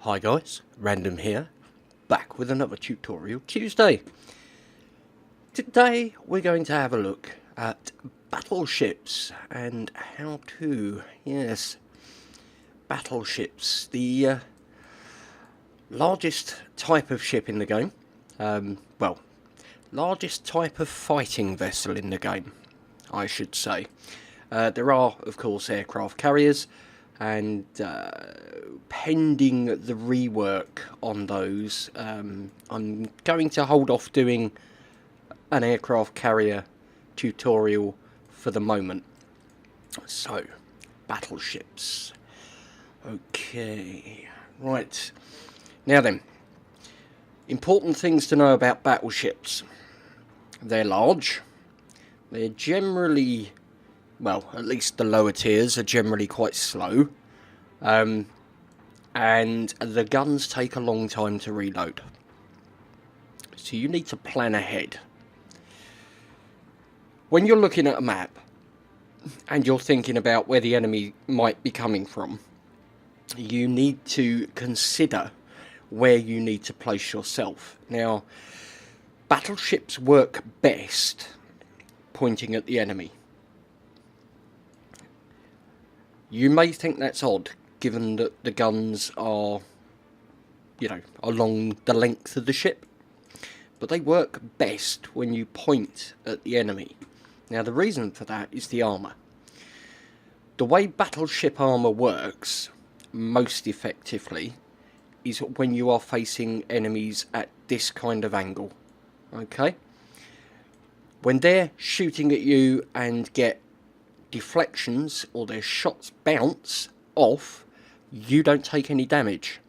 Hi guys, Random here, back with another tutorial Tuesday. Today we're going to have a look at battleships and how to, battleships, the largest type of ship in the game, largest type of fighting vessel in the game, I should say. There are, of course, aircraft carriers, and pending the rework on those, I'm going to hold off doing an aircraft carrier tutorial for the moment. So, battleships. Okay, right. Now then, important things to know about battleships. They're large. They're generally, well, at least the lower tiers are generally quite slow. And the guns take a long time to reload. So you need to plan ahead. When you're looking at a map and you're thinking about where the enemy might be coming from, you need to consider where you need to place yourself. Now, battleships work best pointing at the enemy. You may think that's odd, given that the guns are, along the length of the ship. But they work best when you point at the enemy. Now, the reason for that is the armour. The way battleship armour works most effectively is when you are facing enemies at this kind of angle. Okay? When they're shooting at you and get deflections or their shots bounce off, you don't take any damage.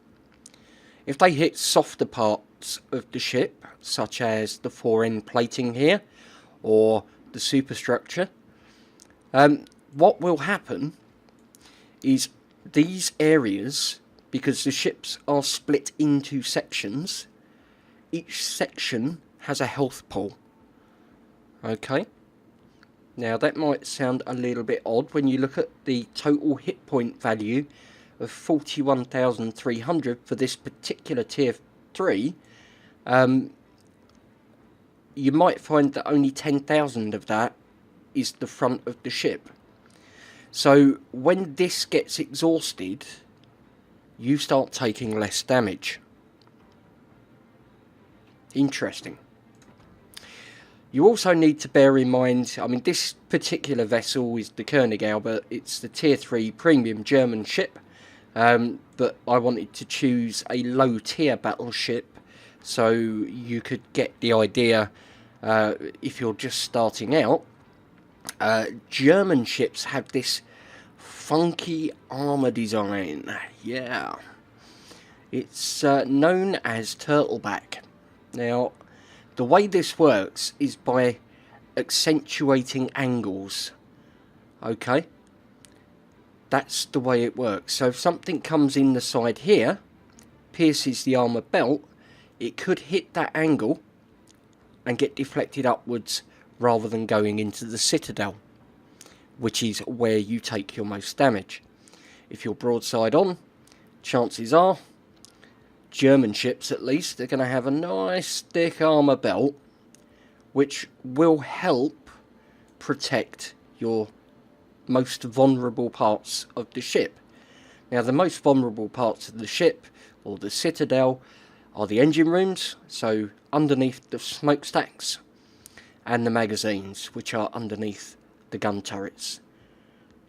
If they hit softer parts of the ship, such as the fore end plating here or the superstructure, what will happen is these areas, because the ships are split into sections, each section has a health pool. Okay? Now that might sound a little bit odd when you look at the total hit point value of 41,300 for this particular tier 3. You might find that only 10,000 of that is the front of the ship. So when this gets exhausted, you start taking less damage. Interesting. You also need to bear in mind, this particular vessel is the König, but it's the tier 3 premium German ship. But I wanted to choose a low tier battleship so you could get the idea if you're just starting out. German ships have this funky armour design. Yeah. It's known as turtleback. Now, the way this works is by accentuating angles. Okay? That's the way it works. So if something comes in the side here, pierces the armour belt, it could hit that angle and get deflected upwards rather than going into the citadel, which is where you take your most damage. If you're broadside on, chances are, German ships at least, they're going to have a nice thick armour belt which will help protect your most vulnerable parts of the ship. Now, the most vulnerable parts of the ship or the citadel are the engine rooms, so underneath the smokestacks, and the magazines, which are underneath the gun turrets,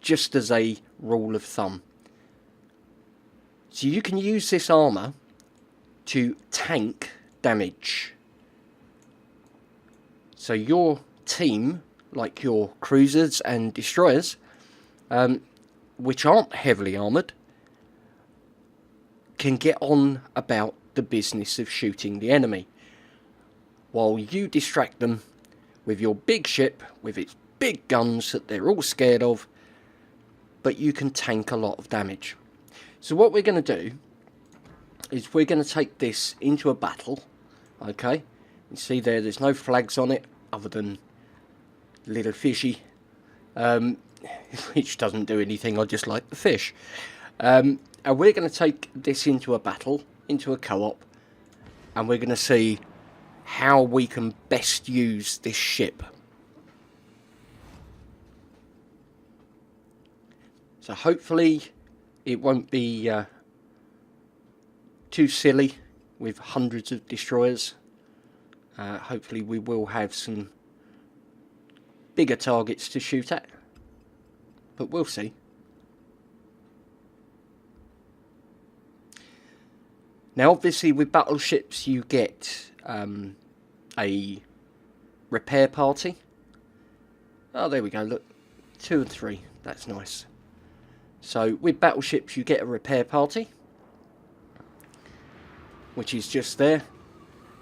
just as a rule of thumb. So you can use this armour to tank damage. So your team, like your cruisers and destroyers, which aren't heavily armoured, can get on about the business of shooting the enemy, while you distract them with your big ship, with its big guns that they're all scared of, but you can tank a lot of damage. So what we're going to do is we're going to take this into a battle. Okay, you see there's no flags on it other than little fishy, which doesn't do anything. I just like the fish. And we're going to take this into a battle, into a co-op, and we're going to see how we can best use this ship. So hopefully it won't be too silly with hundreds of destroyers. Hopefully we will have some bigger targets to shoot at, but we'll see. Now obviously with battleships you get a repair party. Oh, there we go, look, 2 and 3, that's nice. So with battleships you get a repair party, which is just there,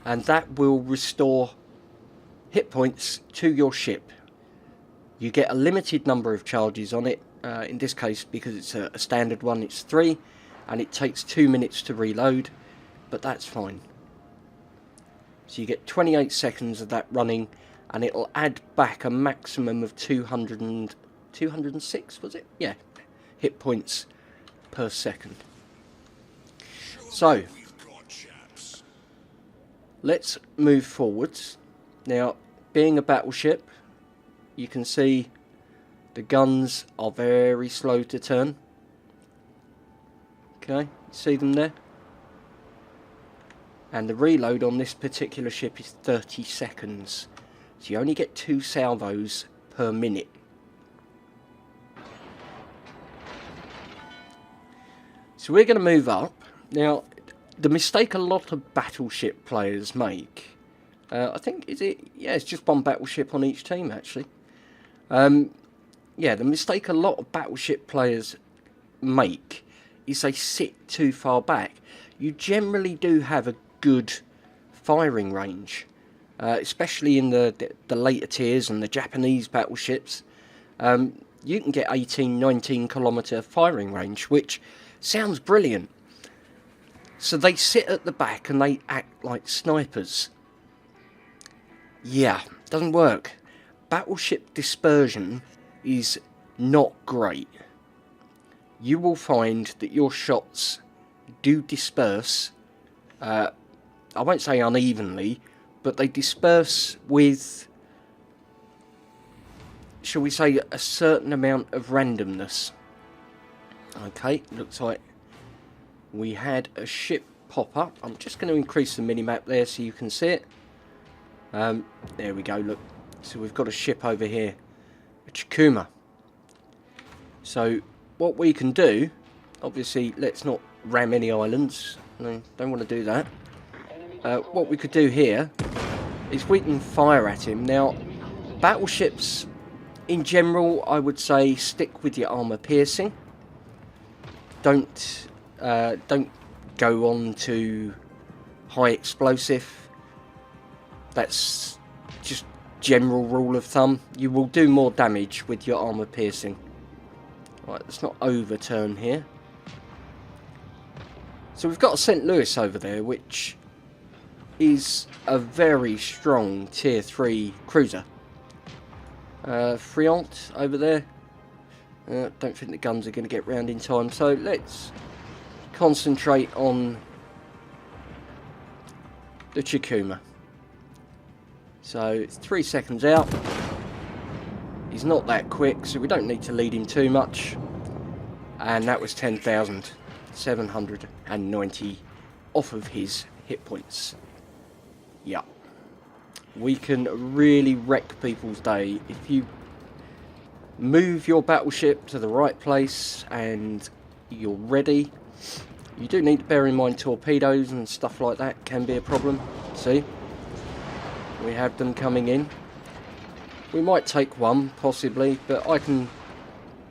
and that will restore hit points to your ship. You get a limited number of charges on it. In this case, because it's a standard one, it's 3, and it takes 2 minutes to reload, but that's fine. So you get 28 seconds of that running, and it'll add back a maximum of 206, was it? Yeah, hit points per second. So let's move forwards. Now, being a battleship, you can see the guns are very slow to turn. Okay, see them there? And the reload on this particular ship is 30 seconds. So you only get 2 salvos per minute. So we're going to move up. Now, the mistake a lot of battleship players make, I think, yeah, it's just one battleship on each team actually. Yeah, the mistake a lot of battleship players make is they sit too far back. You generally do have a good firing range, especially in the later tiers and the Japanese battleships. You can get 18-19 kilometre firing range, which sounds brilliant. So they sit at the back and they act like snipers. Yeah, doesn't work. Battleship dispersion is not great. You will find that your shots do disperse, I won't say unevenly, but they disperse with, shall we say, a certain amount of randomness. Okay, looks like we had a ship pop up. I'm just going to increase the minimap there so you can see it. There we go, look. So we've got a ship over here, a Chikuma. So what we can do, obviously let's not ram any islands. No, don't want to do that. What we could do here is we can fire at him. Now, battleships in general, I would say stick with your armour piercing. Don't go on to high explosive. That's just general rule of thumb. You will do more damage with your armour piercing. Right, let's not overturn here. So we've got a St. Louis over there, which is a very strong tier 3 cruiser. Friant over there. Don't think the guns are going to get round in time, so let's concentrate on the Chikuma. So it's 3 seconds out. He's not that quick, so we don't need to lead him too much. And that was 10,790 off of his hit points. Yeah. We can really wreck people's day if you move your battleship to the right place and you're ready. You do need to bear in mind torpedoes and stuff like that can be a problem. See? We have them coming in. We might take one, possibly, but I can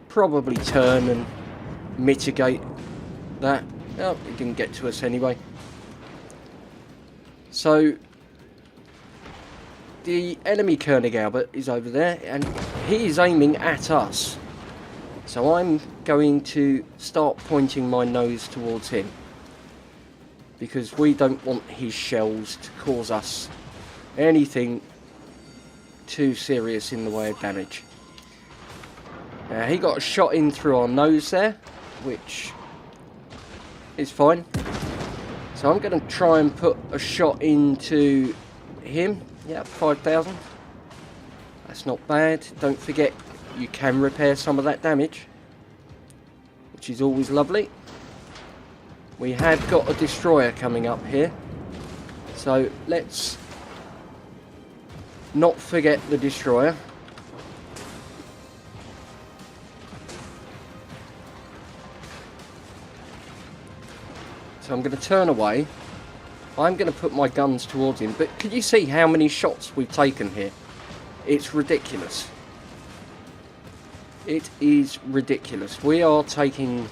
probably turn and mitigate that. Oh, it didn't get to us anyway. So, the enemy Koenig Albert is over there, and he is aiming at us. So I'm going to start pointing my nose towards him, because we don't want his shells to cause us anything too serious in the way of damage. He got a shot in through our nose there, which is fine. So I'm going to try and put a shot into him. Yeah, 5,000. That's not bad. Don't forget, you can repair some of that damage, which is always lovely. We have got a destroyer coming up here, so let's not forget the destroyer. So I'm going to turn away. I'm going to put my guns towards him, but can you see how many shots we've taken here? It's ridiculous. It is ridiculous. We are taking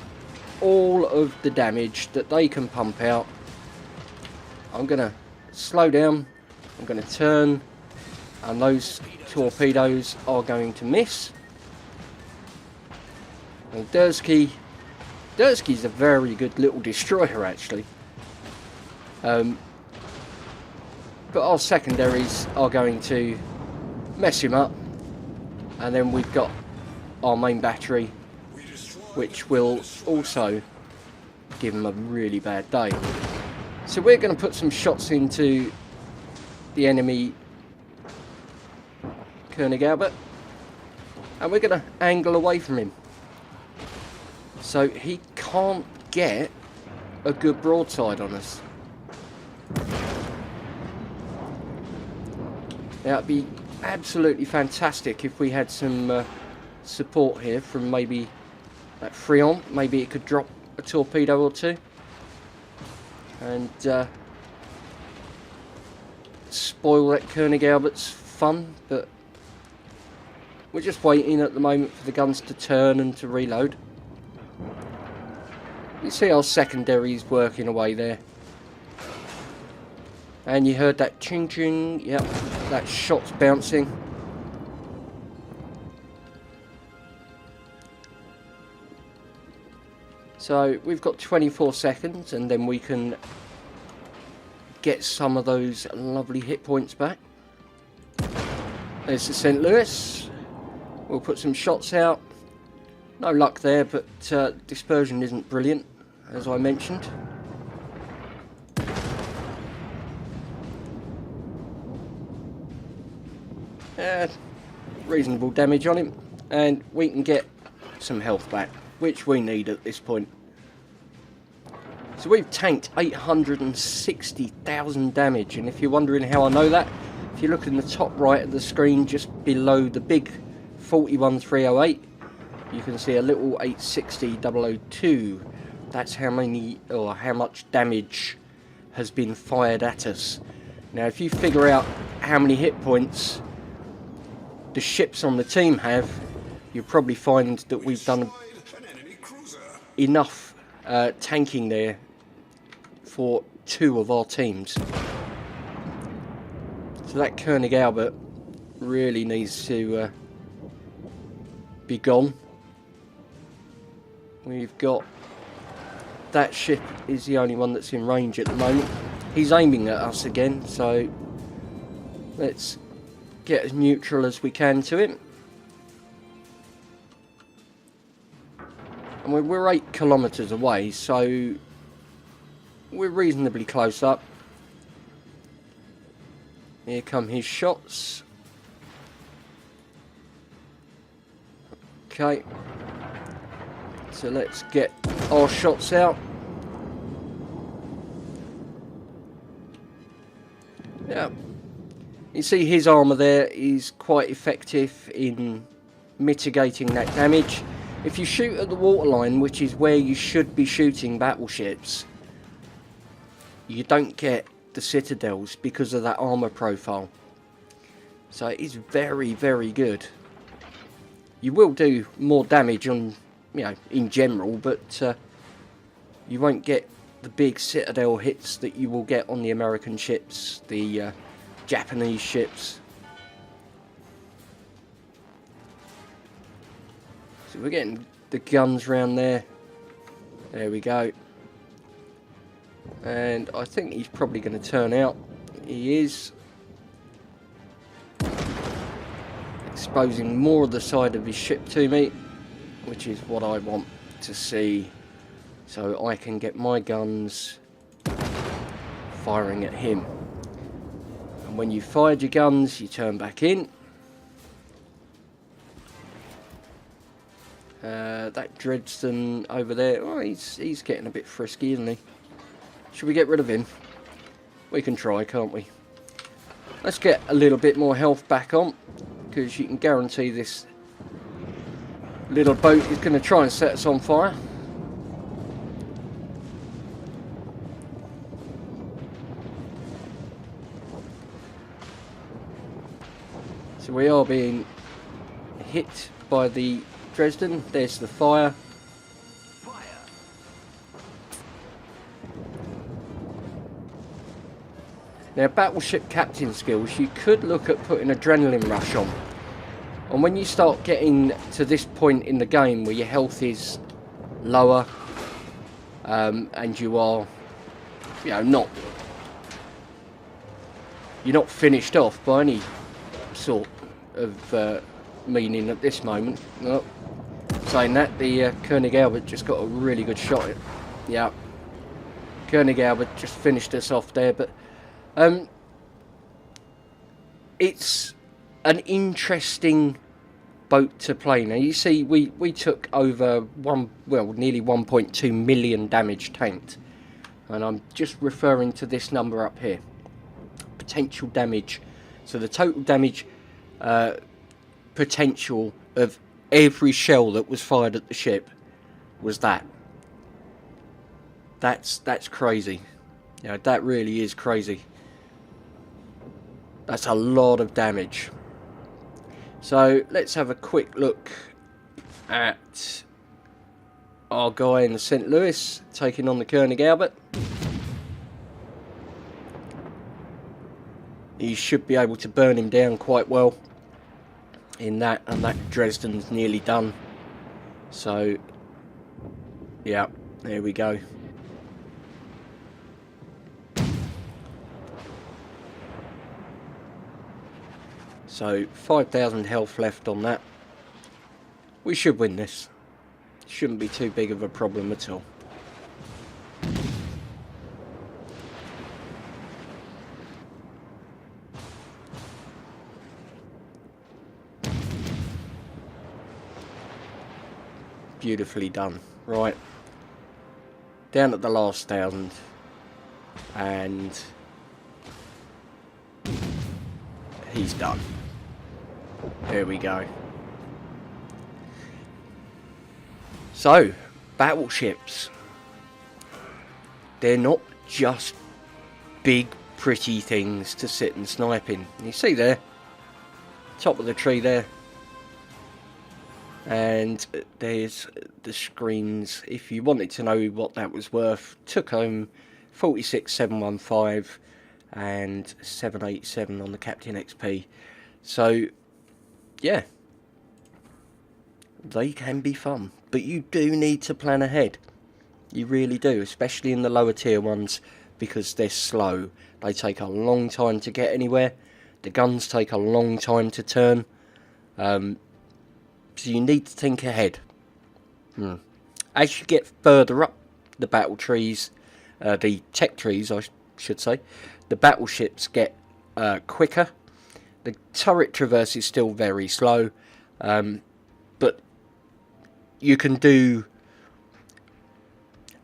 all of the damage that they can pump out. I'm going to slow down. I'm going to turn, and those torpedoes are going to miss. And Dursky's a very good little destroyer, actually. But our secondaries are going to mess him up, and then we've got our main battery, which will also give him a really bad day. So we're going to put some shots into the enemy König Albert, and we're going to angle away from him so he can't get a good broadside on us. Now, it'd be absolutely fantastic if we had some support here from maybe that Freon. Maybe it could drop a torpedo or two and spoil that König Albert's fun, but we're just waiting at the moment for the guns to turn and to reload. You see our secondaries working away there. And you heard that ching ching, yep, that shot's bouncing. So we've got 24 seconds and then we can get some of those lovely hit points back. There's the St. Louis. We'll put some shots out. No luck there, but dispersion isn't brilliant, as I mentioned. Reasonable damage on him, and we can get some health back, which we need at this point. So we've tanked 860,000 damage, and if you're wondering how I know that, if you look in the top right of the screen just below the big 41308, you can see a little 860002. That's how many, or how much damage has been fired at us. Now if you figure out how many hit points the ships on the team have, you'll probably find that we've done enough tanking there for 2 of our teams. So that König Albert really needs to be gone. We've got that ship is the only one that's in range at the moment. He's aiming at us again, so let's get as neutral as we can to him. And we're 8 kilometres away, so we're reasonably close up. Here come his shots. Okay, so let's get our shots out. Yeah, you see his armour there is quite effective in mitigating that damage. If you shoot at the waterline, which is where you should be shooting battleships, you don't get the citadels because of that armour profile. So it is very, very good. You will do more damage on, you know, in general, but you won't get the big citadel hits that you will get on the American ships, the Japanese ships. So we're getting the guns round there. There we go. And I think he's probably going to turn out. He is. Exposing more of the side of his ship to me, which is what I want to see. so I can get my guns firing at him. And when you fired your guns, you turn back in. That Dresden over there, oh, he's getting a bit frisky, isn't he? Should we get rid of him? We can try, can't we? Let's get a little bit more health back on, because you can guarantee this little boat is going to try and set us on fire. So we are being hit by the Dresden. There's the fire. Now, battleship captain skills, you could look at putting adrenaline rush on. And when you start getting to this point in the game where your health is lower, and you are, you know, you're not finished off by any sort of meaning at this moment. Oh, saying that, the Koenig Albert just got a really good shot at it. Yeah, Koenig Albert just finished us off there, but it's an interesting boat to play. Now you see, we took over nearly 1.2 million damage tanked, and I'm just referring to this number up here, potential damage. So the total damage potential of every shell that was fired at the ship was that. That's crazy. You know, that really is crazy. That's a lot of damage. So let's have a quick look at our guy in the St. Louis taking on the Koenig Albert. He should be able to burn him down quite well in that, and that Dresden's nearly done. So yeah, there we go. So 5,000 health left on that. We should win this. Shouldn't be too big of a problem at all. Beautifully done. Right. Down at the last 1,000. And he's done. There we go. So, battleships. They're not just big, pretty things to sit and snipe in. You see there, top of the tree there. And there's the screens. If you wanted to know what that was worth, took home 46,715 and 787 on the Captain XP. So yeah, they can be fun, but you do need to plan ahead. You really do, especially in the lower tier ones, because they're slow. They take a long time to get anywhere. The guns take a long time to turn. So you need to think ahead. As you get further up the battle trees, the tech trees I should say, the battleships get quicker. The turret traverse is still very slow, but you can do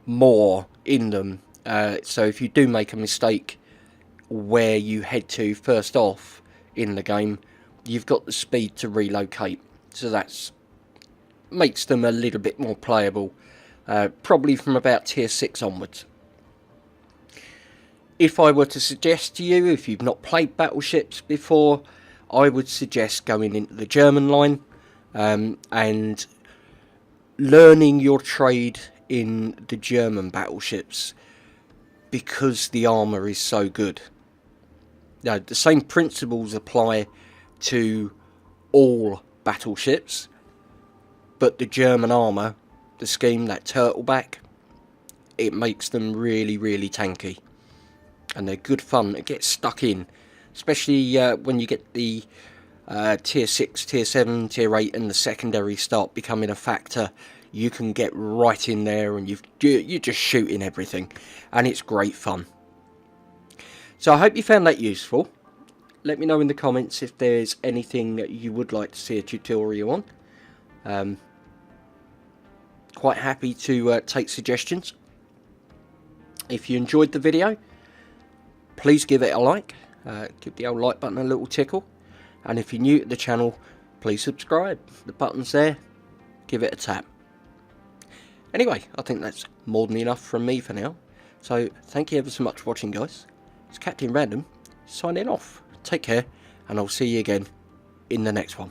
more in them. So if you do make a mistake where you head to first off in the game, you've got the speed to relocate. So that makes them a little bit more playable, probably from about tier 6 onwards. If I were to suggest to you, if you've not played battleships before, I would suggest going into the German line and learning your trade in the German battleships, because the armour is so good. Now, the same principles apply to all battleships, but the German armour, the scheme, that turtleback, it makes them really, really tanky. And they're good fun to get stuck in, especially when you get the tier 6, tier 7, tier 8 and the secondary start becoming a factor. you can get right in there and you're just shooting everything, and it's great fun. So I hope you found that useful. Let me know in the comments if there's anything that you would like to see a tutorial on. Quite happy to take suggestions. If you enjoyed the video, please give it a like. Give the old like button a little tickle. And if you're new to the channel, please subscribe. The button's there. Give it a tap. Anyway, I think that's more than enough from me for now. So thank you ever so much for watching, guys. It's Captain Random signing off. Take care, and I'll see you again in the next one.